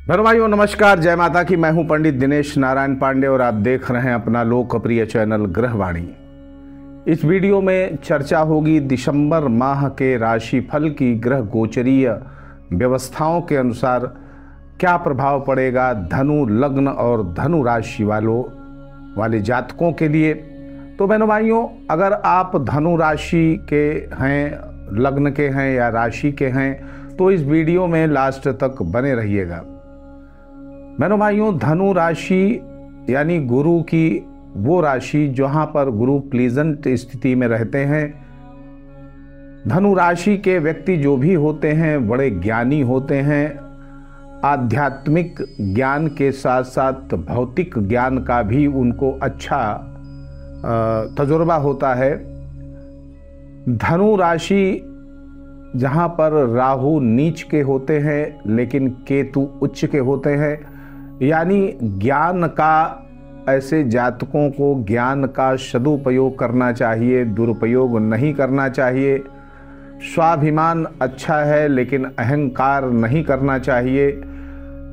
बहनों भाइयों नमस्कार, जय माता की। मैं हूं पंडित दिनेश नारायण पांडे और आप देख रहे हैं अपना लोकप्रिय चैनल ग्रहवाणी। इस वीडियो में चर्चा होगी दिसंबर माह के राशिफल की ग्रह गोचरीय व्यवस्थाओं के अनुसार क्या प्रभाव पड़ेगा धनु लग्न और धनु राशि वाले जातकों के लिए। तो बहनों भाइयों, अगर आप धनु राशि के हैं, लग्न के हैं या राशि के हैं तो इस वीडियो में लास्ट तक बने रहिएगा। बहनों भाइयों, धनु राशि यानी गुरु की वो राशि जहां पर गुरु प्लीजेंट स्थिति में रहते हैं। धनु राशि के व्यक्ति जो भी होते हैं बड़े ज्ञानी होते हैं। आध्यात्मिक ज्ञान के साथ साथ भौतिक ज्ञान का भी उनको अच्छा तजुर्बा होता है। धनु राशि जहाँ पर राहु नीच के होते हैं लेकिन केतु उच्च के होते हैं, यानी ज्ञान का, ऐसे जातकों को ज्ञान का सदुपयोग करना चाहिए, दुरुपयोग नहीं करना चाहिए। स्वाभिमान अच्छा है लेकिन अहंकार नहीं करना चाहिए।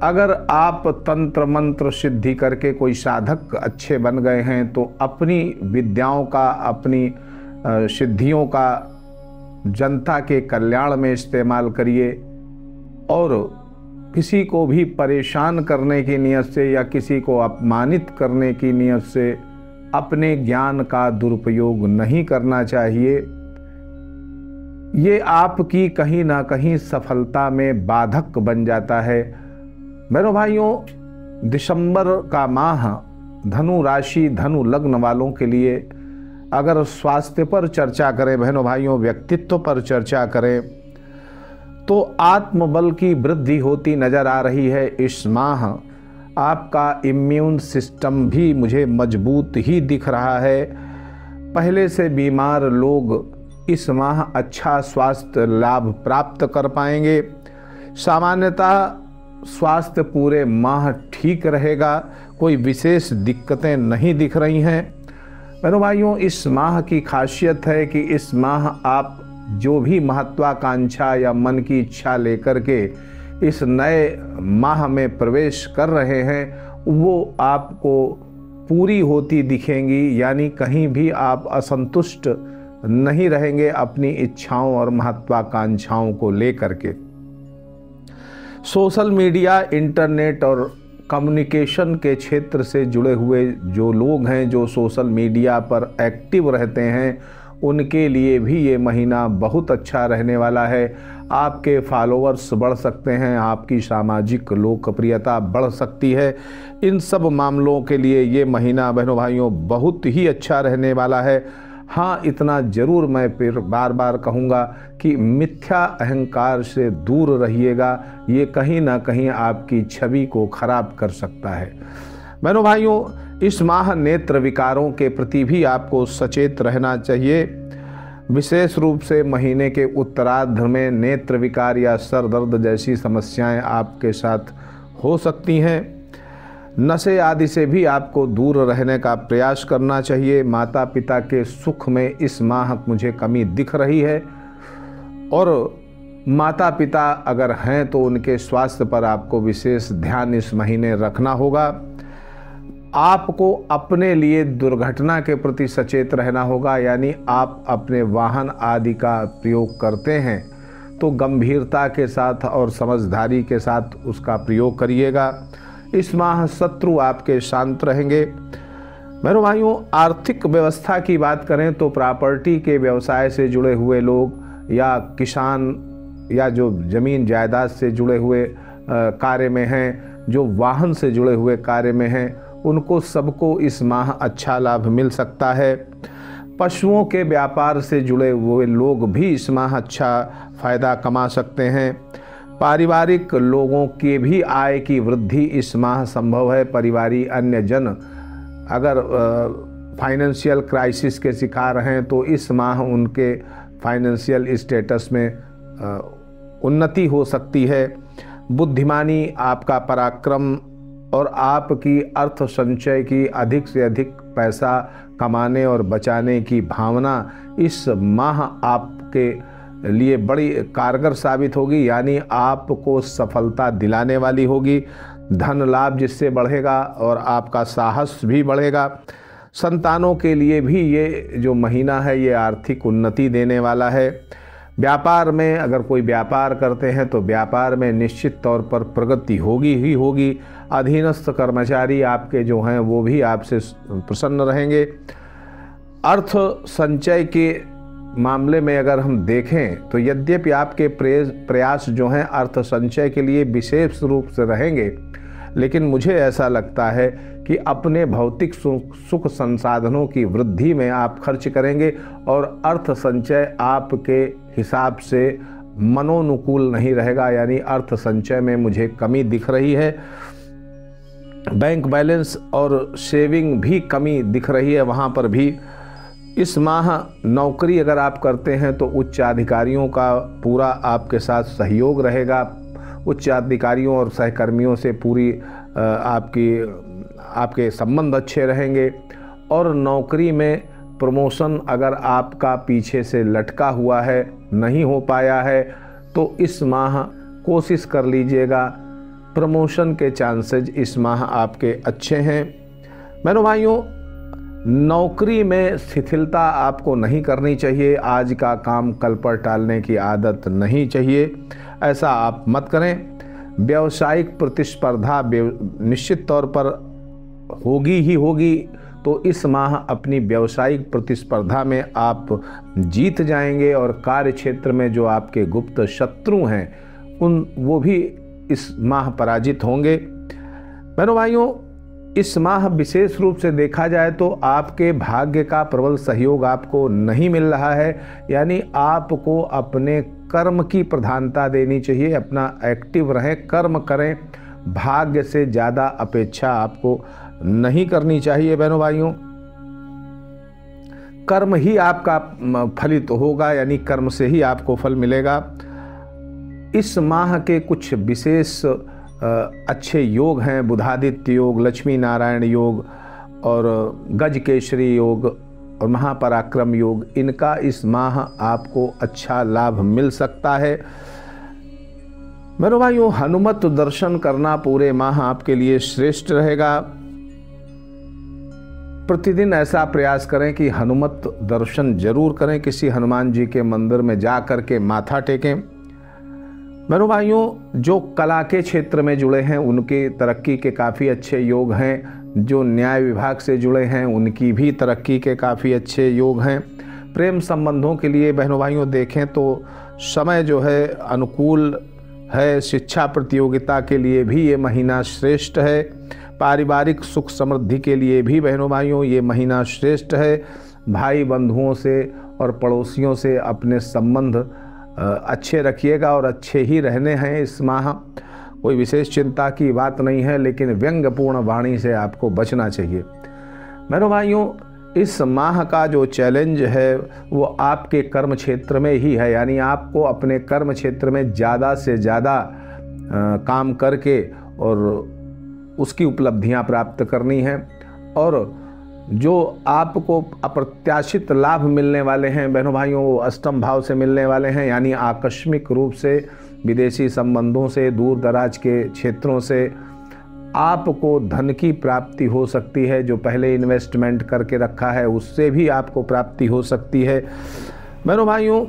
अगर आप तंत्र मंत्र सिद्धि करके कोई साधक अच्छे बन गए हैं तो अपनी विद्याओं का, अपनी सिद्धियों का जनता के कल्याण में इस्तेमाल करिए और किसी को भी परेशान करने की नियत से या किसी को अपमानित करने की नियत से अपने ज्ञान का दुरुपयोग नहीं करना चाहिए। ये आपकी कहीं ना कहीं सफलता में बाधक बन जाता है। बहनों भाइयों, दिसंबर का माह धनु राशि धनु लग्न वालों के लिए अगर स्वास्थ्य पर चर्चा करें, बहनों भाइयों व्यक्तित्व पर चर्चा करें तो आत्मबल की वृद्धि होती नजर आ रही है। इस माह आपका इम्यून सिस्टम भी मुझे मजबूत ही दिख रहा है। पहले से बीमार लोग इस माह अच्छा स्वास्थ्य लाभ प्राप्त कर पाएंगे। सामान्यतः स्वास्थ्य पूरे माह ठीक रहेगा, कोई विशेष दिक्कतें नहीं दिख रही हैं। बहनों भाइयों, इस माह की खासियत है कि इस माह आप जो भी महत्वाकांक्षा या मन की इच्छा लेकर के इस नए माह में प्रवेश कर रहे हैं वो आपको पूरी होती दिखेंगी, यानी कहीं भी आप असंतुष्ट नहीं रहेंगे अपनी इच्छाओं और महत्वाकांक्षाओं को लेकर के। सोशल मीडिया, इंटरनेट और कम्युनिकेशन के क्षेत्र से जुड़े हुए जो लोग हैं, जो सोशल मीडिया पर एक्टिव रहते हैं, उनके लिए भी ये महीना बहुत अच्छा रहने वाला है। आपके फॉलोअर्स बढ़ सकते हैं, आपकी सामाजिक लोकप्रियता बढ़ सकती है। इन सब मामलों के लिए ये महीना बहनों भाइयों बहुत ही अच्छा रहने वाला है। हाँ, इतना ज़रूर मैं फिर बार बार कहूँगा कि मिथ्या अहंकार से दूर रहिएगा, ये कहीं ना कहीं आपकी छवि को खराब कर सकता है। बहनों भाइयों, इस माह नेत्र विकारों के प्रति भी आपको सचेत रहना चाहिए। विशेष रूप से महीने के उत्तरार्ध में नेत्र विकार या सर दर्द जैसी समस्याएं आपके साथ हो सकती हैं। नशे आदि से भी आपको दूर रहने का प्रयास करना चाहिए। माता पिता के सुख में इस माह मुझे कमी दिख रही है और माता पिता अगर हैं तो उनके स्वास्थ्य पर आपको विशेष ध्यान इस महीने रखना होगा। आपको अपने लिए दुर्घटना के प्रति सचेत रहना होगा, यानी आप अपने वाहन आदि का प्रयोग करते हैं तो गंभीरता के साथ और समझदारी के साथ उसका प्रयोग करिएगा। इस माह शत्रु आपके शांत रहेंगे। मेरे भाइयों, आर्थिक व्यवस्था की बात करें तो प्रॉपर्टी के व्यवसाय से जुड़े हुए लोग या किसान या जो ज़मीन जायदाद से जुड़े हुए कार्य में हैं, जो वाहन से जुड़े हुए कार्य में हैं, उनको सबको इस माह अच्छा लाभ मिल सकता है। पशुओं के व्यापार से जुड़े हुए लोग भी इस माह अच्छा फ़ायदा कमा सकते हैं। पारिवारिक लोगों की भी आय की वृद्धि इस माह संभव है। परिवारी अन्य जन अगर फाइनेंशियल क्राइसिस के शिकार हैं तो इस माह उनके फाइनेंशियल स्टेटस में उन्नति हो सकती है। बुद्धिमानी, आपका पराक्रम और आपकी अर्थ संचय की अधिक से अधिक पैसा कमाने और बचाने की भावना इस माह आपके लिए बड़ी कारगर साबित होगी, यानी आपको सफलता दिलाने वाली होगी। धन लाभ जिससे बढ़ेगा और आपका साहस भी बढ़ेगा। संतानों के लिए भी ये जो महीना है ये आर्थिक उन्नति देने वाला है। व्यापार में अगर कोई व्यापार करते हैं तो व्यापार में निश्चित तौर पर प्रगति होगी ही होगी। अधीनस्थ कर्मचारी आपके जो हैं वो भी आपसे प्रसन्न रहेंगे। अर्थ संचय के मामले में अगर हम देखें तो यद्यपि आपके प्रयास जो हैं अर्थ संचय के लिए विशेष रूप से रहेंगे, लेकिन मुझे ऐसा लगता है कि अपने भौतिक सुख संसाधनों की वृद्धि में आप खर्च करेंगे और अर्थ संचय आपके हिसाब से मनोनुकूल नहीं रहेगा, यानी अर्थ संचय में मुझे कमी दिख रही है। बैंक बैलेंस और सेविंग भी कमी दिख रही है, वहाँ पर भी। इस माह नौकरी अगर आप करते हैं तो उच्च अधिकारियों का पूरा आपके साथ सहयोग रहेगा। उच्च अधिकारियों और सहकर्मियों से पूरी आपके संबंध अच्छे रहेंगे। और नौकरी में प्रमोशन अगर आपका पीछे से लटका हुआ है, नहीं हो पाया है, तो इस माह कोशिश कर लीजिएगा। प्रमोशन के चांसेस इस माह आपके अच्छे हैं। बहनों भाइयों, नौकरी में शिथिलता आपको नहीं करनी चाहिए। आज का काम कल पर टालने की आदत नहीं चाहिए, ऐसा आप मत करें। व्यावसायिक प्रतिस्पर्धा निश्चित तौर पर होगी ही होगी, तो इस माह अपनी व्यावसायिक प्रतिस्पर्धा में आप जीत जाएंगे और कार्य क्षेत्र में जो आपके गुप्त शत्रु हैं वो भी इस माह पराजित होंगे। बहनों भाइयों, इस माह विशेष रूप से देखा जाए तो आपके भाग्य का प्रबल सहयोग आपको नहीं मिल रहा है, यानी आपको अपने कर्म की प्रधानता देनी चाहिए। अपना एक्टिव रहें, कर्म करें, भाग्य से ज़्यादा अपेक्षा आपको नहीं करनी चाहिए। बहनों भाइयों, कर्म ही आपका फलित होगा, यानी कर्म से ही आपको फल मिलेगा। इस माह के कुछ विशेष अच्छे योग हैं। बुधादित्य योग, लक्ष्मी नारायण योग और गजकेसरी योग और महापराक्रम योग, इनका इस माह आपको अच्छा लाभ मिल सकता है। मेरे भाइयों, हनुमत दर्शन करना पूरे माह आपके लिए श्रेष्ठ रहेगा। प्रतिदिन ऐसा प्रयास करें कि हनुमत दर्शन जरूर करें। किसी हनुमान जी के मंदिर में जा कर के माथा टेकें। मेरे भाइयों, जो कला के क्षेत्र में जुड़े हैं उनकी तरक्की के काफ़ी अच्छे योग हैं। जो न्याय विभाग से जुड़े हैं उनकी भी तरक्की के काफ़ी अच्छे योग हैं। प्रेम संबंधों के लिए बहनों भाइयों देखें तो समय जो है अनुकूल है। शिक्षा प्रतियोगिता के लिए भी ये महीना श्रेष्ठ है। पारिवारिक सुख समृद्धि के लिए भी बहनों भाइयों ये महीना श्रेष्ठ है। भाई बंधुओं से और पड़ोसियों से अपने संबंध अच्छे रखिएगा और अच्छे ही रहने हैं इस माह। कोई विशेष चिंता की बात नहीं है, लेकिन व्यंग्यपूर्ण वाणी से आपको बचना चाहिए। मेरे भाइयों, इस माह का जो चैलेंज है वो आपके कर्म क्षेत्र में ही है, यानी आपको अपने कर्म क्षेत्र में ज़्यादा से ज़्यादा काम करके और उसकी उपलब्धियां प्राप्त करनी है। और जो आपको अप्रत्याशित लाभ मिलने वाले हैं बहनों भाइयों, वो अष्टम भाव से मिलने वाले हैं, यानी आकस्मिक रूप से विदेशी संबंधों से, दूर दराज के क्षेत्रों से आपको धन की प्राप्ति हो सकती है। जो पहले इन्वेस्टमेंट करके रखा है उससे भी आपको प्राप्ति हो सकती है। बहनों भाइयों,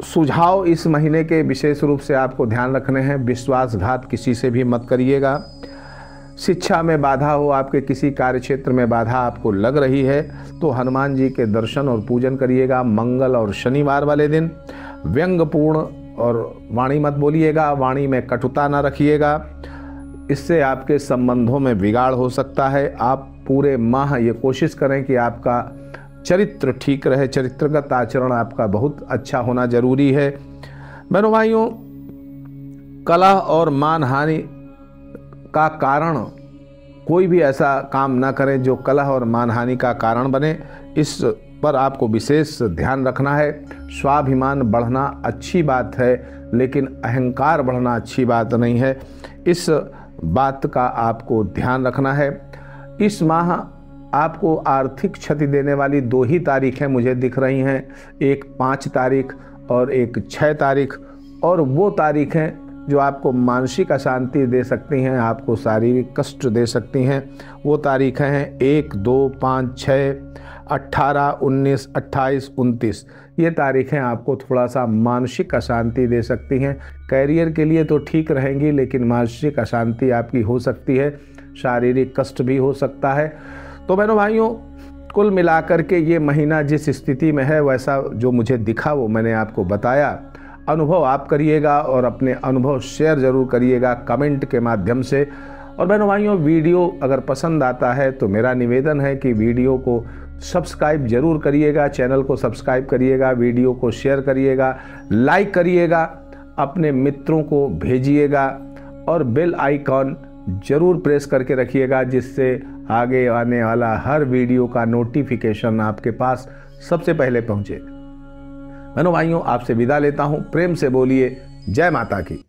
सुझाव इस महीने के विशेष रूप से आपको ध्यान रखने हैं। विश्वासघात किसी से भी मत करिएगा। शिक्षा में बाधा हो, आपके किसी कार्य क्षेत्र में बाधा आपको लग रही है तो हनुमान जी के दर्शन और पूजन करिएगा। मंगल और शनिवार वाले दिन व्यंग्यपूर्ण और वाणी मत बोलिएगा, वाणी में कटुता ना रखिएगा, इससे आपके संबंधों में बिगाड़ हो सकता है। आप पूरे माह ये कोशिश करें कि आपका चरित्र ठीक रहे, चरित्रगत आचरण आपका बहुत अच्छा होना जरूरी है। बहनों भाइयों, कलह और मानहानि का कारण कोई भी ऐसा काम ना करें जो कलह और मानहानि का कारण बने, इस पर आपको विशेष ध्यान रखना है। स्वाभिमान बढ़ना अच्छी बात है, लेकिन अहंकार बढ़ना अच्छी बात नहीं है। इस बात का आपको ध्यान रखना है। इस माह आपको आर्थिक क्षति देने वाली 2 ही तारीखें मुझे दिख रही हैं, एक 5 तारीख और एक 6 तारीख, और वो तारीख हैं जो आपको मानसिक अशांति दे सकती हैं, आपको शारीरिक कष्ट दे सकती हैं। वो तारीखें हैं 1, 2, 5, 6, 18, 19, 28, 29। ये तारीखें आपको थोड़ा सा मानसिक अशांति दे सकती हैं। कैरियर के लिए तो ठीक रहेंगी, लेकिन मानसिक अशांति आपकी हो सकती है, शारीरिक कष्ट भी हो सकता है। तो बहनों भाइयों, कुल मिलाकर के ये महीना जिस स्थिति में है, वैसा जो मुझे दिखा वो मैंने आपको बताया। अनुभव आप करिएगा और अपने अनुभव शेयर ज़रूर करिएगा कमेंट के माध्यम से। और बहनों भाइयों, वीडियो अगर पसंद आता है तो मेरा निवेदन है कि वीडियो को सब्सक्राइब जरूर करिएगा, चैनल को सब्सक्राइब करिएगा, वीडियो को शेयर करिएगा, लाइक करिएगा, अपने मित्रों को भेजिएगा और बेल आइकॉन जरूर प्रेस करके रखिएगा, जिससे आगे आने वाला हर वीडियो का नोटिफिकेशन आपके पास सबसे पहले पहुंचे। बहनों भाइयों, आपसे विदा लेता हूं। प्रेम से बोलिए जय माता की।